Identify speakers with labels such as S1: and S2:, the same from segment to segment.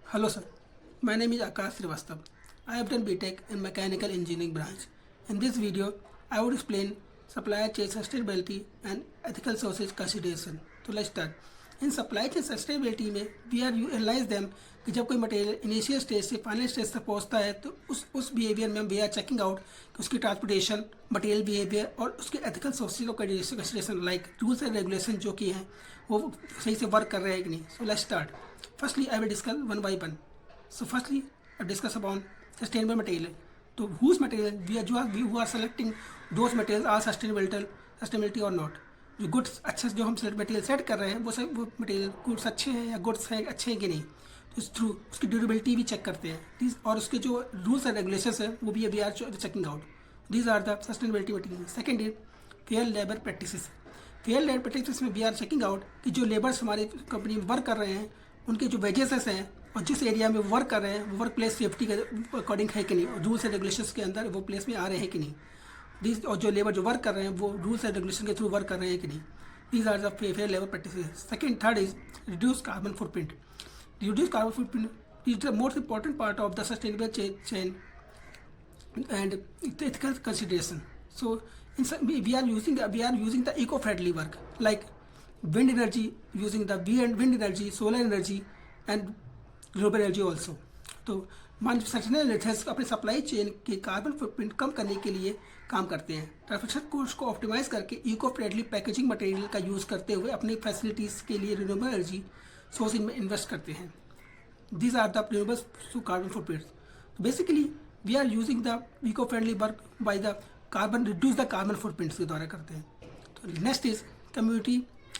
S1: Hello sir, my name is Akash Srivastava. I have done BTech in Mechanical Engineering branch. In this video, I would explain supply chain sustainability and ethical sources consideration. तो let's start. In supply chain sustainability में we are analyse them कि जब कोई material initial stage से final stage तक पहुंचता है तो उस बिहेवियर में हम वी आर चेकिंग आउट कि उसकी ट्रांसपोर्टेशन मटेरियल बिहेवियर और उसके ethical sources of consideration like rules and regulation जो कि हैं वो सही से वर्क कर रहे हैं कि नहीं. So let's start. Firstly I will discuss one by one. So firstly, I discuss about sustainable material. तो whose material we are selecting those materials are sustainability or not. जो गुड्स अच्छे जो हम मटेरियल सेट कर रहे हैं वो material goods अच्छे हैं या गुड्स हैं अच्छे हैं कि नहीं. तो इस थ्रू उसकी ड्यूरेबिलिटी भी चेक करते हैं और उसके जो रूल्स एंड रेगुलेशंस हैं वो भी we are checking out. These are the sustainability material. Second is fair labour practices. Fair labour practices में वी आर चेकिंग आउट कि जो लेबर्स हमारी कंपनी में वर्क कर रहे हैं उनके जो वेजेस हैं और जिस एरिया में वर्क कर रहे हैं वो वर्क प्लेस सेफ्टी के अकॉर्डिंग है कि नहीं और रूल्स एंड रेगुलेशंस के अंदर वो प्लेस में आ रहे हैं कि नहीं. दीज और जो लेबर जो वर्क कर रहे हैं वो रूल्स एंड रेगुलेशन के थ्रू वर्क कर रहे हैं कि नहीं. These are the fair labour practices. Second third is reduce carbon footprint. Reduce carbon footprint is the most important part of the sustainable chain and ethical consideration. So we are using the eco-friendly work like wind energy, using the wind energy, solar energy and renewable energy also. तो मान sustainable methods अपने supply chain के carbon footprint कम करने के लिए काम करते हैं. ट्रांसपोर्टेशन कोस्ट को ऑप्टिमाइज करके इको फ्रेंडली पैकेजिंग मटेरियल का यूज़ करते हुए अपनी फैसिलिटीज़ के लिए रिन्यूएबल एनर्जी सोर्स इनमें इन्वेस्ट करते हैं. These are the renewables to carbon footprints. Basically, we are using the eco-friendly work by the reduce the carbon footprints के द्वारा करते हैं. तो next is community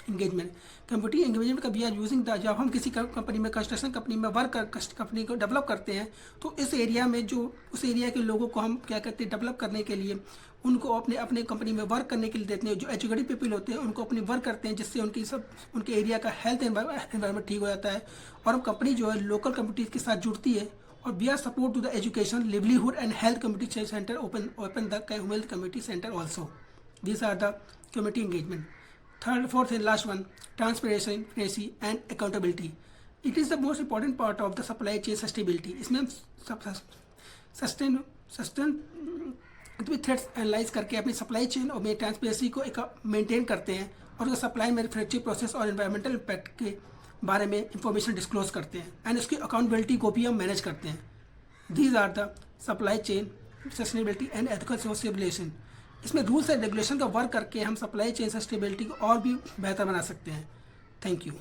S1: engagement. Community engagement का वी आर यूजिंग द जब हम किसी कंपनी में कंस्ट्रक्शन कंपनी में कंपनी को डेवलप करते हैं तो इस एरिया में जो उस एरिया के लोगों को हम क्या करते हैं डेवलप करने के लिए उनको अपने कंपनी में वर्क करने के लिए देते हैं. जो एजुकेटेड पीपल होते हैं उनको अपनी वर्क करते हैं जिससे उनके एरिया का हेल्थ एनवायरनमेंट ठीक हो जाता है और हम कंपनी जो है लोकल कम्युनिटीज़ के साथ जुड़ती है और we are support to the education livelihood and health community centre open the health community centre also. These are the community engagement. Third fourth and last one transparency and accountability. It is the most important part of the supply chain sustainability. इसमें हम sustain threads analyse करके अपनी supply chain और में transparency को एक maintain करते हैं और उसका सप्लाई मैन्युफैक्चरिंग प्रोसेस और एनवायरमेंटल इम्पैक्ट के बारे में इंफॉर्मेशन डिस्क्लोज करते हैं एंड उसकी अकाउंटेबिलिटी को भी हम मैनेज करते हैं. These are the supply chain sustainability and ethical socialization. इसमें रूल्स एंड रेगुलेशन का वर्क करके हम सप्लाई चेन सस्टेनेबिलिटी को और भी बेहतर बना सकते हैं. Thank you.